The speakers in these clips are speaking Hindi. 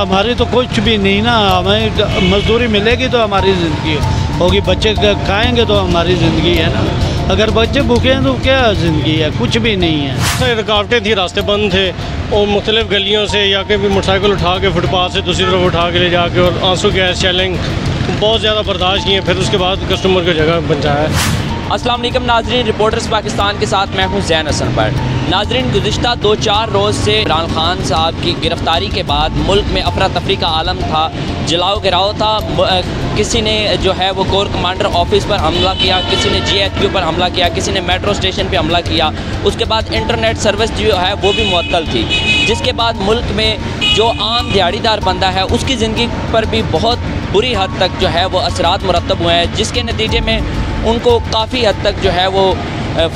हमारी तो कुछ भी नहीं ना, हमें मजदूरी मिलेगी तो हमारी ज़िंदगी होगी, बच्चे खाएंगे तो हमारी ज़िंदगी है ना। अगर बच्चे भूखे हैं तो क्या ज़िंदगी है, कुछ भी नहीं है। रुकावटें थी, रास्ते बंद थे और मुख्तलिफ गलियों से या कहीं भी मोटरसाइकिल उठा के फुटपाथ से दूसरी तरफ उठा के ले जाके और आंसू गैस चैलेंज बहुत ज़्यादा बर्दाश्त किए, फिर उसके बाद कस्टमर को जगह पहुँचाया। अस्सलाम वालेकुम नाजरीन, रिपोर्टर्स पाकिस्तान के साथ मैं हूं ज़ैन हसन भट्ट। नाजरीन, गुज़िश्ता 2-4 रोज़ से इमरान खान साहब की गिरफ़्तारी के बाद मुल्क में अफरा तफरी का आलम था, जलाओ गिराओ था। किसी ने जो है वो कोर कमांडर ऑफिस पर हमला किया, किसी ने GHQ पर हमला किया, किसी ने मेट्रो स्टेशन पर हमला किया। उसके बाद इंटरनेट सर्विस जो है वो भी मुअत्तल थी, जिसके बाद मुल्क में जो आम दिहाड़ीदार बंदा है उसकी ज़िंदगी पर भी बहुत बुरी हद तक जो है वो असरात मुरतब हुए हैं, जिसके नतीजे में उनको काफ़ी हद तक जो है वो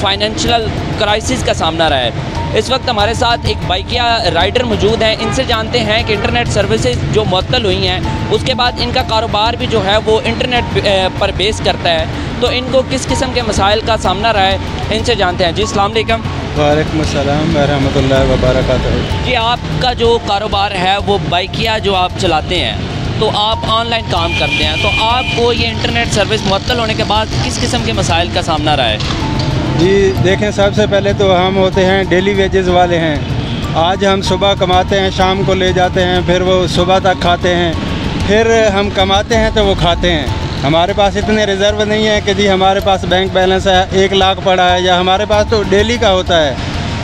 फाइनेंशियल क्राइसिस का सामना रहा है। इस वक्त हमारे साथ एक बाइकिया राइडर मौजूद हैं, इनसे जानते हैं कि इंटरनेट सर्विसेज जो मुअत्तल हुई हैं उसके बाद इनका कारोबार भी जो है वो इंटरनेट पर बेस करता है, तो इनको किस किस्म के मसाइल का सामना रहा है, इनसे जानते हैं। जी अस्सलाम वालेकुम। वालेकुम अस्सलाम व रहमतुल्लाहि व बरकातहू। जी, आपका जो कारोबार है वो बाइकिया जो आप चलाते हैं, तो आप ऑनलाइन काम करते हैं, तो आपको ये इंटरनेट सर्विस मुअत्तल होने के बाद किस किस्म के मसाइल का सामना रहा है? जी देखें, सबसे पहले तो हम होते हैं डेली वेजेस वाले हैं। आज हम सुबह कमाते हैं, शाम को ले जाते हैं, फिर वो सुबह तक खाते हैं, फिर हम कमाते हैं तो वो खाते हैं। हमारे पास इतने रिज़र्व नहीं है कि जी हमारे पास बैंक बैलेंस है 1 लाख पड़ा है, या हमारे पास तो डेली का होता है।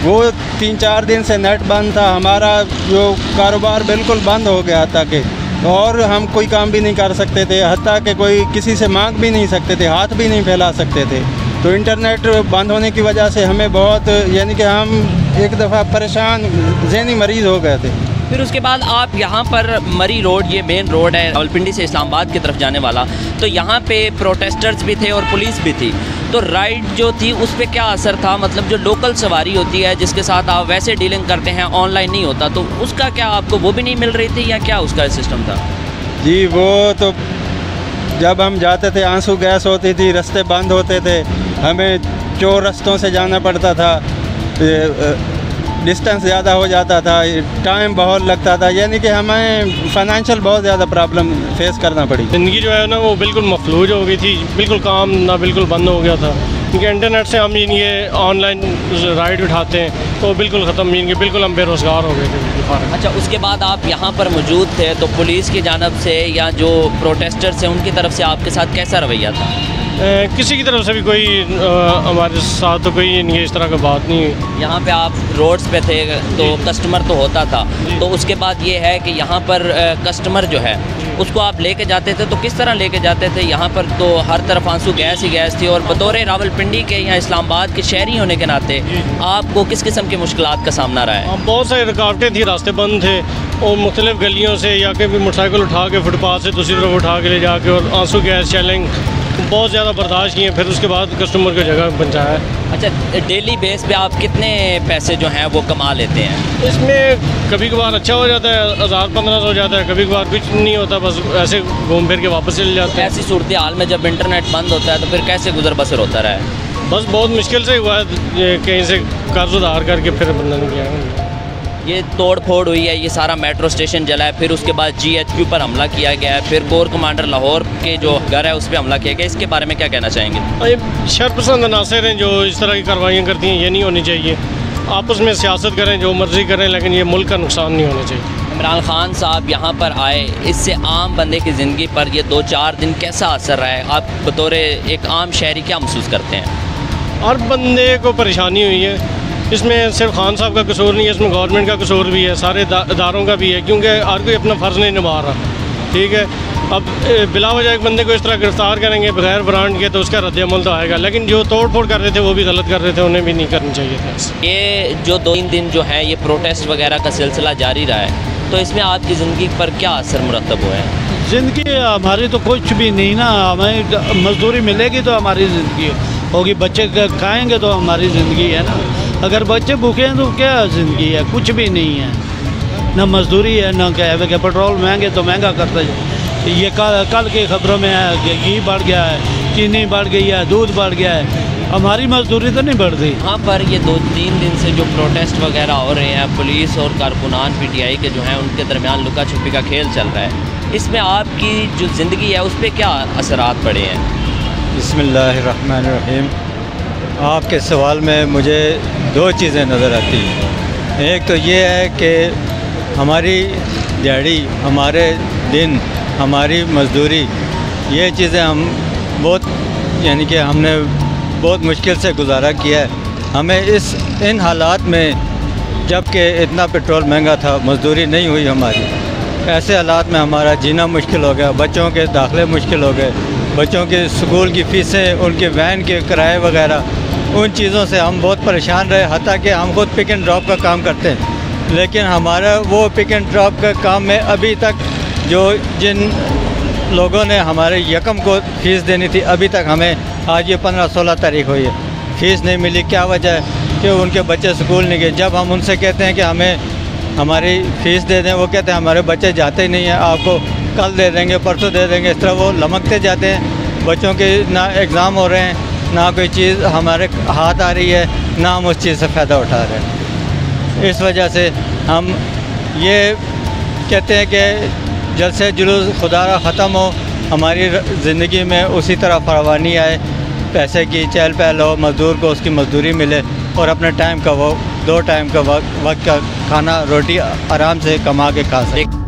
वो 3-4 दिन से नेट बंद था, हमारा जो कारोबार बिल्कुल बंद हो गया था कि और हम कोई काम भी नहीं कर सकते थे, हत्ता कि कोई किसी से मांग भी नहीं सकते थे, हाथ भी नहीं फैला सकते थे। तो इंटरनेट बंद होने की वजह से हमें बहुत, यानी कि हम एक दफ़ा परेशान ज़हनी मरीज़ हो गए थे। फिर उसके बाद आप यहाँ पर मरी रोड, ये मेन रोड है रावलपिंडी से इस्लामाबाद की तरफ जाने वाला, तो यहाँ पे प्रोटेस्टर्स भी थे और पुलिस भी थी, तो राइड जो थी उस पर क्या असर था? मतलब जो लोकल सवारी होती है जिसके साथ आप वैसे डीलिंग करते हैं, ऑनलाइन नहीं होता, तो उसका क्या आपको वो भी नहीं मिल रही थी या क्या उसका सिस्टम था? जी वो तो जब हम जाते थे आंसू गैस होती थी, रास्ते बंद होते थे, हमें चोर रास्तों से जाना पड़ता था, डिस्टेंस ज़्यादा हो जाता था, टाइम बहुत लगता था, यानी कि हमें फाइनेंशियल बहुत ज़्यादा प्रॉब्लम फेस करना पड़ी। ज़िंदगी जो है ना वो बिल्कुल मफलूज हो गई थी, बिल्कुल काम ना बिल्कुल बंद हो गया था, क्योंकि इंटरनेट से हम ये ऑनलाइन राइड उठाते हैं तो बिल्कुल ख़त्म, इनके बिल्कुल हम बेरोज़गार हो गए थे। अच्छा, उसके बाद आप यहाँ पर मौजूद थे, तो पुलिस की जानब से या जो प्रोटेस्टर्स हैं उनकी तरफ से आपके साथ कैसा रवैया था? किसी की तरफ से भी कोई हमारे साथ तो कोई इस तरह का बात नहीं हुई। यहाँ पे आप रोड्स पे थे तो कस्टमर तो होता था, तो उसके बाद ये है कि यहाँ पर कस्टमर जो है उसको आप लेके जाते थे, तो किस तरह लेके जाते थे? यहाँ पर तो हर तरफ आंसू गैस ही गैस थी, और बतौर रावलपिंडी के या इस्लामाबाद के शहरी होने के नाते आपको किस किस्म की मुश्किलात का सामना रहा है? बहुत सारी रुकावटें थी, रास्ते बंद थे और मुख्तलिफ गलियों से या कहीं भी मोटरसाइकिल उठा के फुटपाथ से दूसरी तरफ उठा के ले जाके और आंसू गैस चैलेंज बहुत ज़्यादा बर्दाश्त किए, फिर उसके बाद कस्टमर को जगह पहुँचाया। अच्छा, डेली बेस पे आप कितने पैसे जो हैं वो कमा लेते हैं? इसमें कभी कभार अच्छा हो जाता है, 1000-1500 हो जाता है, कभी कभार कुछ नहीं होता, बस ऐसे घूम फिर के वापस चले जाते हैं। ऐसी सूरत हाल में जब इंटरनेट बंद होता है तो फिर कैसे गुजर बसर होता रहा है? बस बहुत मुश्किल से हुआ है, कहीं से कर्ज उधार करके फिर बंदा नहीं किया। ये तोड़ फोड़ हुई है, ये सारा मेट्रो स्टेशन जला है, फिर उसके बाद GHQ पर हमला किया गया है, फिर कोर कमांडर लाहौर के जो घर है उस पर हमला किया गया, इसके बारे में क्या कहना चाहेंगे? ये शरपसंद अनासर हैं जो इस तरह की कार्रवाइयाँ करती हैं, ये नहीं होनी चाहिए। आपस में सियासत करें, जो मर्जी करें, लेकिन ये मुल्क का नुकसान नहीं होना चाहिए। इमरान खान साहब यहाँ पर आए, इससे आम बंदे की ज़िंदगी पर ये 2-4 दिन कैसा असर रहा है? आप बतौर एक आम शहरी क्या महसूस करते हैं? हर बंदे को परेशानी हुई है, इसमें सिर्फ खान साहब का कसूर नहीं है, इसमें गवर्नमेंट का कसूर भी है, सारे इदारों का भी है, क्योंकि हर कोई अपना फ़र्ज़ नहीं निभा रहा। ठीक है, अब बिला वजह एक बंदे को इस तरह गिरफ़्तार करेंगे बगैर ब्रांड के, तो उसका रद्द-ए-अमल तो आएगा, लेकिन जो तोड़ फोड़ कर रहे थे वो भी गलत कर रहे थे, उन्हें भी नहीं करनी चाहिए था। ये जो 2-3 दिन जो है ये प्रोटेस्ट वगैरह का सिलसिला जारी रहा है, तो इसमें आपकी ज़िंदगी पर क्या असर मुरतब हुआ है? ज़िंदगी हमारी तो कुछ भी नहीं ना, हमें मजदूरी मिलेगी तो हमारी ज़िंदगी होगी, बच्चे खाएंगे तो हमारी ज़िंदगी है ना। अगर बच्चे भूखे हैं तो क्या ज़िंदगी है, कुछ भी नहीं है, ना मजदूरी है ना क्या है। पेट्रोल महंगे तो महंगा करता है, ये कल की खबरों में है कि घी बढ़ गया है, चीनी बढ़ गई है, दूध बढ़ गया है। हमारी मजदूरी तो नहीं बढ़ती। यहाँ पर ये 2-3 दिन से जो प्रोटेस्ट वगैरह हो रहे हैं, पुलिस और कारकुनान PTI के जो हैं उनके दरमियान लुका छुपी का खेल चल रहा है, इसमें आपकी जो ज़िंदगी है उस पर क्या असरात पड़े हैं? बिस्मिल्लाहिर्रहमानिर्रहीम। आपके सवाल में मुझे दो चीज़ें नज़र आती हैं। एक तो ये है कि हमारी दिहाड़ी, हमारे दिन, हमारी मजदूरी, ये चीज़ें हम बहुत यानी कि हमने बहुत मुश्किल से गुजारा किया है। हमें इन हालात में, जबकि इतना पेट्रोल महंगा था, मजदूरी नहीं हुई हमारी, ऐसे हालात में हमारा जीना मुश्किल हो गया, बच्चों के दाखिले मुश्किल हो गए, बच्चों के स्कूल की फ़ीसें, उनके वैन के किराए वगैरह, उन चीज़ों से हम बहुत परेशान रहे। हत्ता कि हम खुद पिक एंड ड्रॉप का काम करते हैं, लेकिन हमारा वो पिक एंड ड्रॉप का काम में अभी तक जिन लोगों ने हमारे यकम को फ़ीस देनी थी, अभी तक हमें आज ये 15-16 तारीख हुई है, फ़ीस नहीं मिली। क्या वजह है कि उनके बच्चे स्कूल नहीं गए। जब हम उनसे कहते हैं कि हमें हमारी फ़ीस दे दें, वो कहते हैं हमारे बच्चे जाते ही नहीं हैं, आपको कल दे देंगे, परसों दे देंगे। इस तरह वो लमकते जाते हैं। बच्चों के ना एग्ज़ाम हो रहे हैं, ना कोई चीज़ हमारे हाथ आ रही है, ना हम उस चीज़ से फ़ायदा उठा रहे हैं। इस वजह से हम ये कहते हैं कि जल्द से जुलूस खुदारा ख़त्म हो, हमारी ज़िंदगी में उसी तरह फरावानी आए, पैसे की चहल पहल हो, मज़दूर को उसकी मज़दूरी मिले और अपने टाइम का वो 2 टाइम का वक्त का खाना रोटी आराम से कमा के खा सके।